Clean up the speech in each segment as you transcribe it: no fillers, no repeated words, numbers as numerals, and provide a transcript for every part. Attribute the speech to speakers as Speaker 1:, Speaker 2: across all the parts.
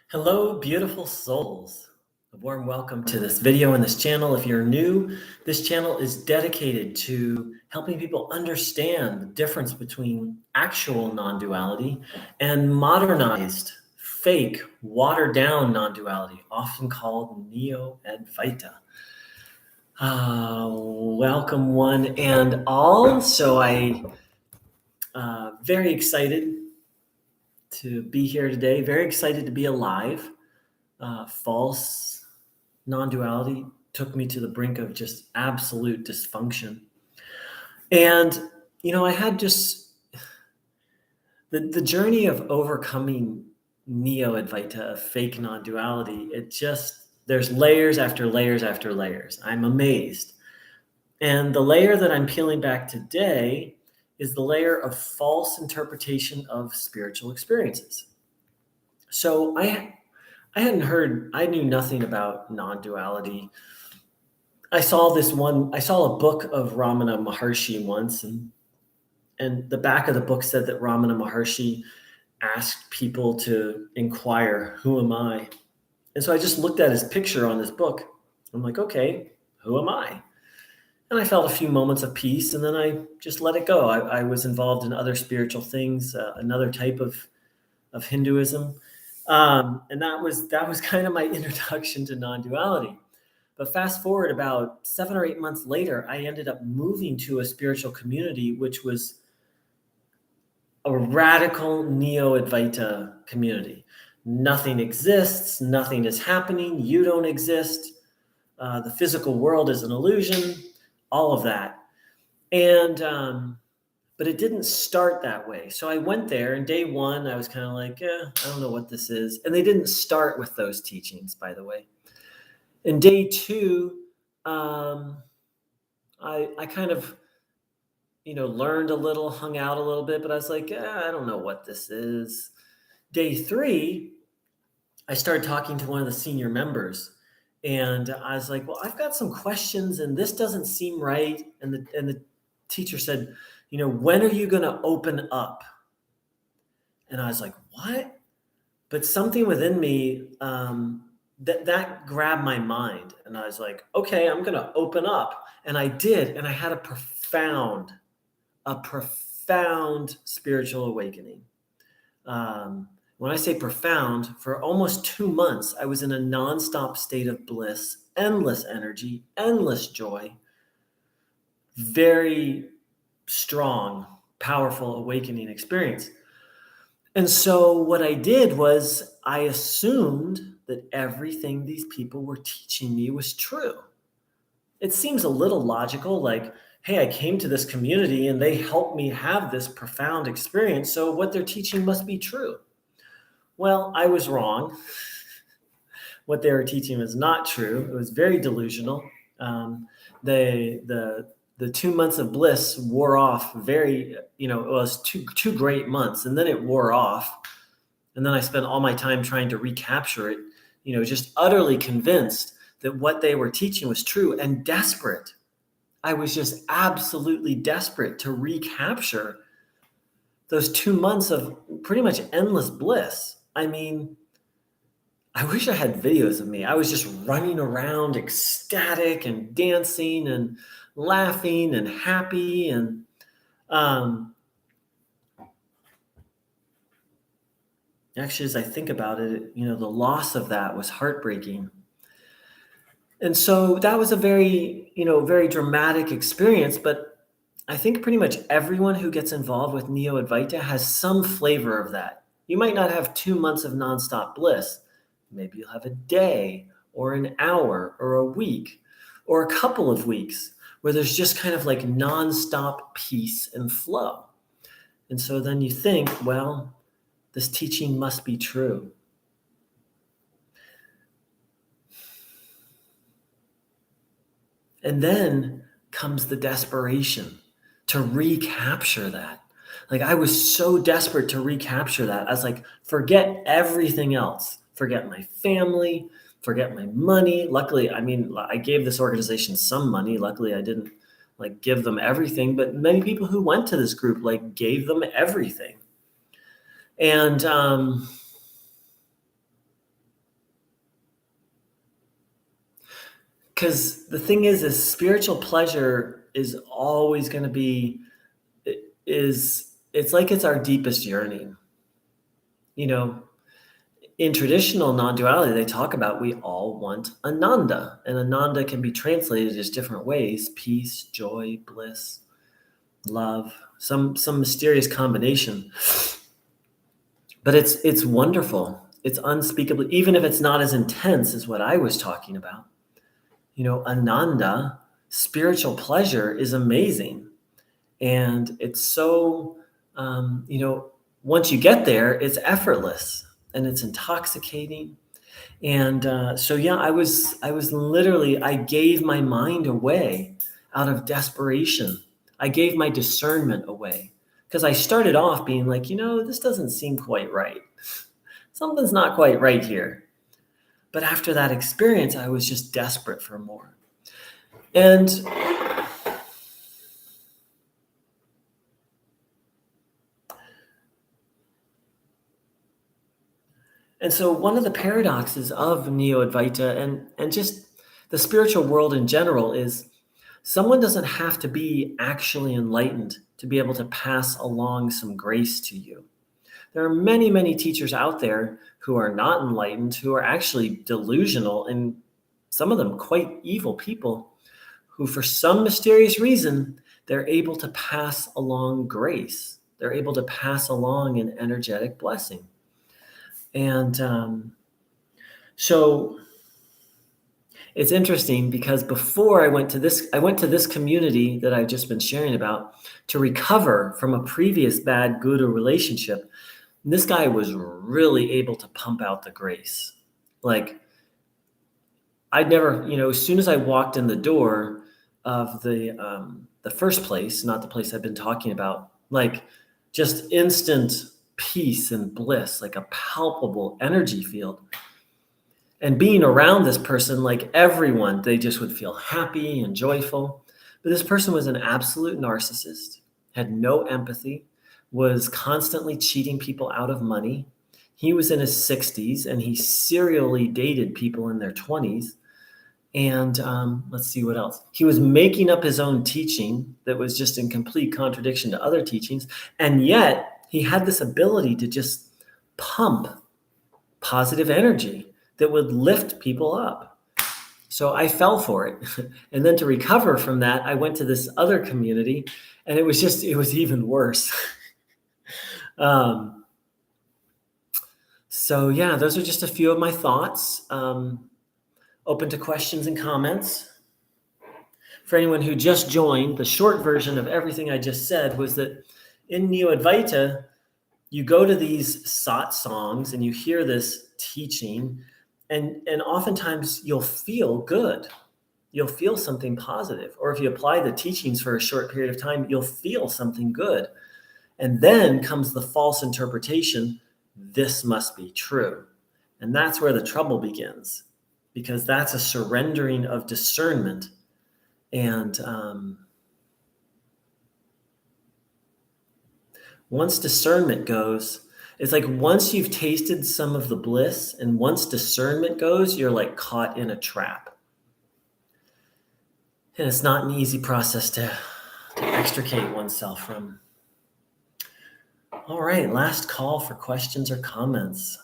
Speaker 1: Hello, beautiful souls. A warm welcome to this video and this channel. If you're new, this channel is dedicated to helping people understand the difference between actual non-duality and modernized, fake, watered-down non-duality, often called Neo-Advaita. Welcome one and all. Very excited to be here today. Very excited to be alive. False non-duality took me to the brink of just absolute dysfunction. And, I had just the journey of overcoming Neo-Advaita, fake non-duality. There's layers after layers after layers. I'm amazed. And the layer that I'm peeling back today is the layer of false interpretation of spiritual experiences. So I knew nothing about non-duality. I saw a book of Ramana Maharshi once, and the back of the book said that Ramana Maharshi asked people to inquire, who am I? And so I just looked at his picture on this book. I'm like, okay, who am I? And I felt a few moments of peace, and then I just let it go. I was involved in other spiritual things, another type of Hinduism. And that was kind of my introduction to non-duality. But fast forward about 7 or 8 months later, I ended up moving to a spiritual community, which was a radical Neo-Advaita community. Nothing exists. Nothing is happening. You don't exist. The physical world is an illusion. All of that. And but it didn't start that way. So I went there, and day one, I was kind of like, I don't know what this is. And they didn't start with those teachings, by the way. And day two, I kind of, learned a little, hung out a little bit, but I was like, I don't know what this is. Day three, I started talking to one of the senior members, and I was like, well, I've got some questions, and this doesn't seem right. And the teacher said, when are you going to open up? And I was like, what? But something within me that grabbed my mind. And I was like, okay, I'm going to open up. And I did. And I had a profound spiritual awakening. When I say profound, for almost 2 months, I was in a nonstop state of bliss, endless energy, endless joy, very strong, powerful awakening experience. And so what I did was I assumed that everything these people were teaching me was true. It seems a little logical, like, hey, I came to this community and they helped me have this profound experience, so what they're teaching must be true. Well, I was wrong. What they were teaching was not true. It was very delusional. The 2 months of bliss wore off it was two great months, and then it wore off. And then I spent all my time trying to recapture it, just utterly convinced that what they were teaching was true, and desperate. I was just absolutely desperate to recapture those 2 months of pretty much endless bliss. I mean, I wish I had videos of me. I was just running around ecstatic and dancing and laughing and happy. And actually, as I think about it, the loss of that was heartbreaking. And so that was a very, very dramatic experience. But I think pretty much everyone who gets involved with Neo-Advaita has some flavor of that. You might not have 2 months of nonstop bliss. Maybe you'll have a day or an hour or a week or a couple of weeks where there's just kind of like nonstop peace and flow. And so then you think, well, this teaching must be true. And then comes the desperation to recapture that. Like, I was so desperate to recapture that. I was like, forget everything else. Forget my family, forget my money. Luckily, I gave this organization some money. Luckily, I didn't give them everything, but many people who went to this group gave them everything. And because the thing is spiritual pleasure is always going to be is it's like it's our deepest yearning. You know, in traditional non-duality, they talk about we all want ananda, and ananda can be translated as different ways: peace, joy, bliss, love, some mysterious combination. But it's wonderful. It's unspeakably, even if it's not as intense as what I was talking about. Ananda, spiritual pleasure, is amazing. And it's so, once you get there, it's effortless and it's intoxicating. And I was literally, I gave my mind away out of desperation. I gave my discernment away because I started off being like, this doesn't seem quite right. Something's not quite right here. But after that experience, I was just desperate for more. And so one of the paradoxes of Neo-Advaita and just the spiritual world in general is someone doesn't have to be actually enlightened to be able to pass along some grace to you. There are many, many teachers out there who are not enlightened, who are actually delusional, and some of them quite evil people who, for some mysterious reason, they're able to pass along grace. They're able to pass along an energetic blessing. And so it's interesting because before I went to this community that I've just been sharing about to recover from a previous bad guru relationship. And this guy was really able to pump out the grace. Like, I'd never, as soon as I walked in the door of the first place, not the place I've been talking about, like just instant peace and bliss, like a palpable energy field. And being around this person, like everyone, they just would feel happy and joyful. But this person was an absolute narcissist, had no empathy, was constantly cheating people out of money. He was in his 60s and he serially dated people in their 20s. And let's see what else. He was making up his own teaching that was just in complete contradiction to other teachings. And yet he had this ability to just pump positive energy that would lift people up. So I fell for it. And then to recover from that, I went to this other community and it was even worse. So yeah, those are just a few of my thoughts. Open to questions and comments. For anyone who just joined, the short version of everything I just said was that in Neo-Advaita, you go to these satsangs and you hear this teaching, and oftentimes you'll feel good. You'll feel something positive. Or if you apply the teachings for a short period of time, you'll feel something good. And then comes the false interpretation, this must be true. And that's where the trouble begins, because that's a surrendering of discernment. And once discernment goes, it's like once you've tasted some of the bliss and once discernment goes, you're like caught in a trap. And it's not an easy process to extricate oneself from. All right, last call for questions or comments.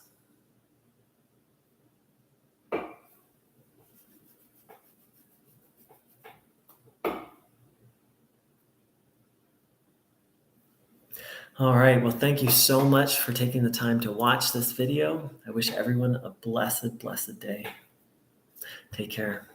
Speaker 1: All right, well, thank you so much for taking the time to watch this video. I wish everyone a blessed, blessed day. Take care.